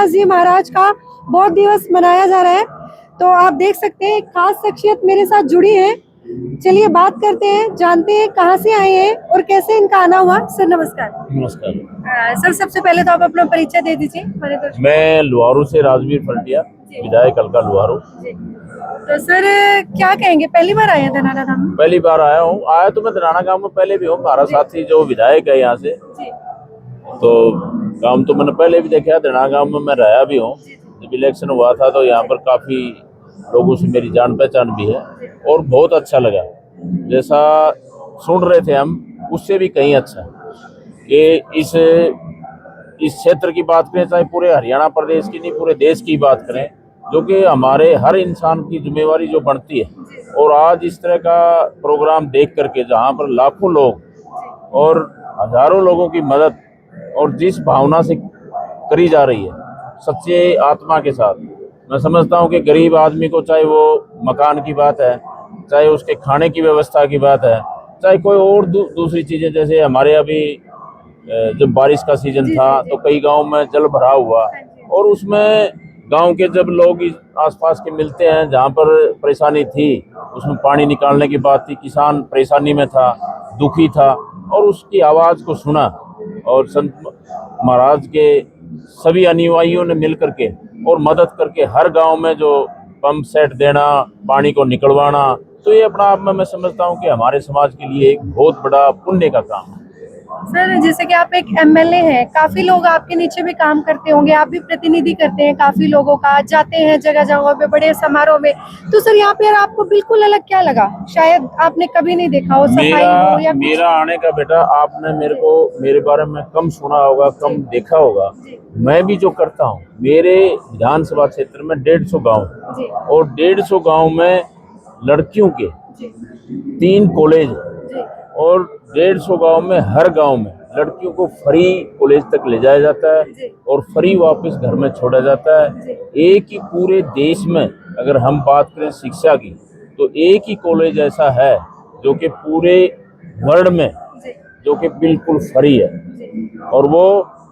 रामपाल जी महाराज का बहुत दिवस मनाया जा रहा है। तो आप देख सकते हैं एक खास शख्सियत मेरे साथ जुड़ी है। चलिए बात करते हैं, जानते हैं कहाँ से आए हैं और कैसे इनका आना हुआ। सर नमस्कार। नमस्कार। सर सबसे पहले तो आप अपना परिचय दे दीजिए हमारे दर्शकों मैं लुहारू से राजवीर फलटिया, विधायक हल्का लुहारू। को। तो सर क्या कहेंगे, पहली बार आए हैं धनारा धाम में? पहली बार आया हूँ। आया तो मैं धनाना गांव में पहले भी हूँ। हमारा साथी जो विधायक है यहाँ से, तो काम तो मैंने पहले भी देखा है। धनाना गांव में मैं रहा भी हूँ। जब इलेक्शन हुआ था तो यहाँ पर काफी लोगों से मेरी जान पहचान भी है और बहुत अच्छा लगा। जैसा सुन रहे थे हम, उससे भी कहीं अच्छा कि इस क्षेत्र की बात करें, चाहे पूरे हरियाणा प्रदेश की नहीं, पूरे देश की बात करें, जो कि हमारे हर इंसान की जिम्मेवारी जो बनती है। और आज इस तरह का प्रोग्राम देख करके जहाँ पर लाखों लोग और हजारों लोगों की मदद और जिस भावना से करी जा रही है, सच्चे आत्मा के साथ, मैं समझता हूँ कि गरीब आदमी को, चाहे वो मकान की बात है, चाहे उसके खाने की व्यवस्था की बात है, चाहे कोई और दूसरी चीज़ें, जैसे हमारे अभी जब बारिश का सीजन था तो कई गांव में जल भरा हुआ, और उसमें गांव के जब लोग आसपास के मिलते हैं जहां पर परेशानी थी, उसमें पानी निकालने की बात थी, किसान परेशानी में था, दुखी था, और उसकी आवाज़ को सुना और संत महाराज के सभी अनुयायियों ने मिल करके और मदद करके हर गांव में जो पंप सेट देना, पानी को निकलवाना, तो ये अपना आप में मैं समझता हूँ कि हमारे समाज के लिए एक बहुत बड़ा पुण्य का काम है। सर जैसे कि आप एक एमएलए हैं, काफी लोग आपके नीचे भी काम करते होंगे, आप भी प्रतिनिधि करते हैं काफी लोगों का, जाते हैं जगह जगह पे बड़े समारोह में। तो सर यहाँ पे आपको बिल्कुल अलग क्या लगा? शायद आपने कभी नहीं देखा हो, सफाई हो या मेरा आने का, बेटा आपने मेरे बारे में कम सुना होगा, कम देखा होगा। मैं भी जो करता हूँ, मेरे विधानसभा क्षेत्र में 150 गांव, और 150 गांव में लड़कियों के 3 कॉलेज, और 150 गांव में हर गांव में लड़कियों को फ्री कॉलेज तक ले जाया जाता है और फ्री वापस घर में छोड़ा जाता है। एक ही पूरे देश में अगर हम बात करें शिक्षा की, तो एक ही कॉलेज ऐसा है जो कि पूरे वर्ल्ड में जो कि बिल्कुल फ्री है, और वो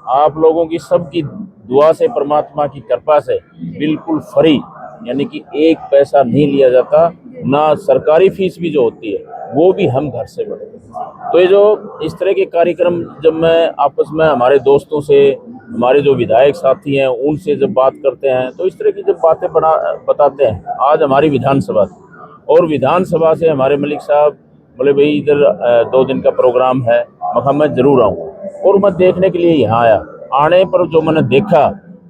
आप लोगों की सबकी दुआ से, परमात्मा की कृपा से बिल्कुल फ्री, यानी कि एक पैसा नहीं लिया जाता, ना सरकारी फीस भी जो होती है वो भी हम घर से भरते हैं। तो ये जो इस तरह के कार्यक्रम जब मैं आपस में हमारे दोस्तों से, हमारे जो विधायक साथी हैं उनसे जब बात करते हैं, तो इस तरह की जब बातें बताते हैं, आज हमारी विधानसभा थी और विधानसभा से हमारे मलिक साहब बोले भाई इधर 2 दिन का प्रोग्राम है, मैं जरूर आऊँगा, और मैं देखने के लिए यहाँ आया। आने पर जो मैंने देखा,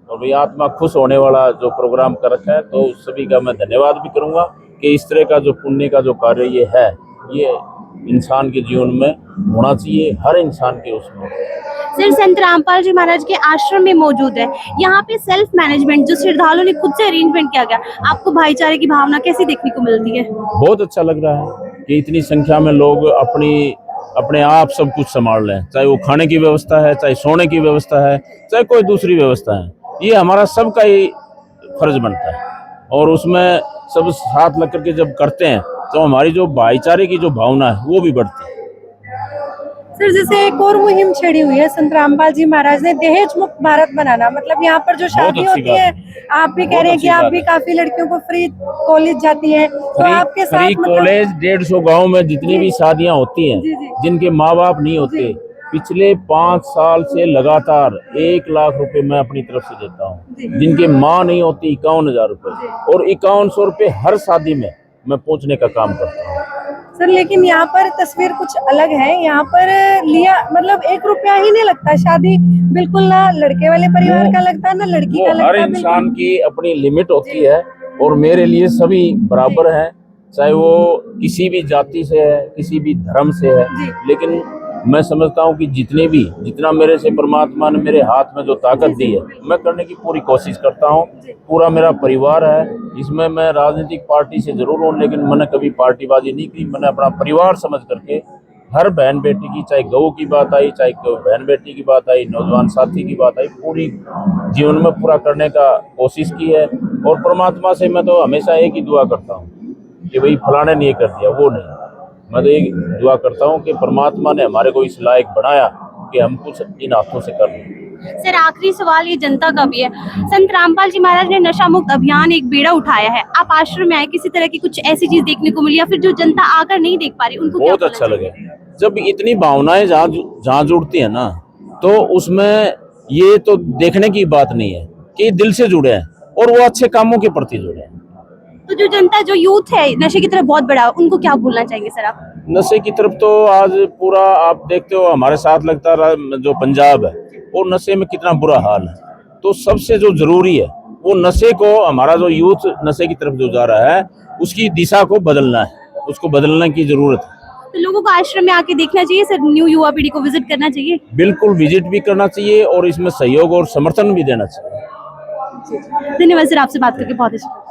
और भाई आत्मा खुश होने वाला जो प्रोग्राम कर रखा है, तो सभी का मैं धन्यवाद भी करूँगा कि इस तरह का जो पुण्य का जो कार्य ये है, ये इंसान के जीवन में होना चाहिए, हर इंसान के उसमें। सर संत रामपाल जी महाराज के आश्रम में मौजूद है, यहाँ पे सेल्फ मैनेजमेंट जो श्रद्धालुओं ने खुद से अरेंजमेंट किया गया, आपको भाईचारे की भावना कैसी देखने को मिलती है? बहुत अच्छा लग रहा है कि इतनी संख्या में लोग अपने आप सब कुछ संभाल रहे हैं, चाहे वो खाने की व्यवस्था है, चाहे सोने की व्यवस्था है, चाहे कोई दूसरी व्यवस्था है। ये हमारा सबका ही फर्ज बनता है, और उसमें सब साथ लग करके जब करते हैं तो हमारी जो भाईचारे की जो भावना है वो भी बढ़ती है। सर जैसे एक और मुहिम छेड़ी हुई है संत रामपाल जी महाराज ने, दहेज मुक्त भारत बनाना, मतलब यहाँ पर जो शादी होती है, आप भी कह रहे हैं कि आप भी काफी लड़कियों को फ्री कॉलेज जाती हैं, तो आपके साथ फ्री कॉलेज 150 गांव में जितनी भी शादियां होती हैं, जिनके माँ बाप नहीं होते, पिछले 5 साल से लगातार 1 लाख रुपए मैं अपनी तरफ से देता हूँ। जिनके माँ नहीं होती 51,000 रुपए, और 5100 रुपए हर शादी में मैं पहुँचने का काम करता हूँ। सर लेकिन यहाँ पर तस्वीर कुछ अलग है, यहाँ पर लिया मतलब 1 रुपया ही नहीं लगता, शादी बिल्कुल ना लड़के वाले परिवार का लगता है ना लड़की का लगता है। हर इंसान की अपनी लिमिट होती है, और मेरे लिए सभी बराबर हैं, चाहे वो किसी भी जाति से है, किसी भी धर्म से है। लेकिन मैं समझता हूँ कि जितना मेरे से परमात्मा ने मेरे हाथ में जो ताकत दी है, मैं करने की पूरी कोशिश करता हूँ। पूरा मेरा परिवार है, इसमें मैं राजनीतिक पार्टी से जरूर हूँ, लेकिन मैंने कभी पार्टीबाजी नहीं की। मैंने अपना परिवार समझ करके हर बहन बेटी की, चाहे गऊ की बात आई, चाहे बहन बेटी की बात आई, नौजवान साथी की बात आई, पूरी जीवन में पूरा करने का कोशिश की है। और परमात्मा से मैं तो हमेशा एक ही दुआ करता हूँ कि भाई फलाने ने ये कर दिया, वो नहीं। मैं तो एक दुआ करता हूँ कि परमात्मा ने हमारे को इस लायक बनाया कि हम कुछ इन हाथों से कर लें। सर आखिरी सवाल ये जनता का भी है। संत रामपाल जी महाराज ने नशा मुक्त अभियान एक बेड़ा उठाया है, आप आश्रम में आए, किसी तरह की कुछ ऐसी चीज देखने को मिली या फिर जो जनता आकर नहीं देख पा रही उनको क्या बहुत बोलना अच्छा चाहिए? लगे। जब इतनी भावनाएं जहाँ जुड़ती है ना, तो उसमें ये तो देखने की बात नहीं है कि दिल से जुड़े हैं और वो अच्छे कामों के प्रति जुड़े हैं। तो जो जनता, जो यूथ है नशे की तरफ बहुत बड़ा, उनको क्या बोलना चाहेंगे सर आप? नशे की तरफ तो आज पूरा आप देखते हो, हमारे साथ लगता जो पंजाब है और नशे में कितना बुरा हाल है। तो सबसे जो जरूरी है वो नशे को, हमारा जो यूथ नशे की तरफ जो जा रहा है उसकी दिशा को बदलना है, उसको बदलने की जरूरत है। तो लोगों को आश्रम में आके देखना चाहिए सर, न्यू युवा पीढ़ी को विजिट करना चाहिए? बिल्कुल विजिट भी करना चाहिए और इसमें सहयोग और समर्थन भी देना चाहिए। धन्यवाद सर, आपसे बात करके बहुत अच्छा।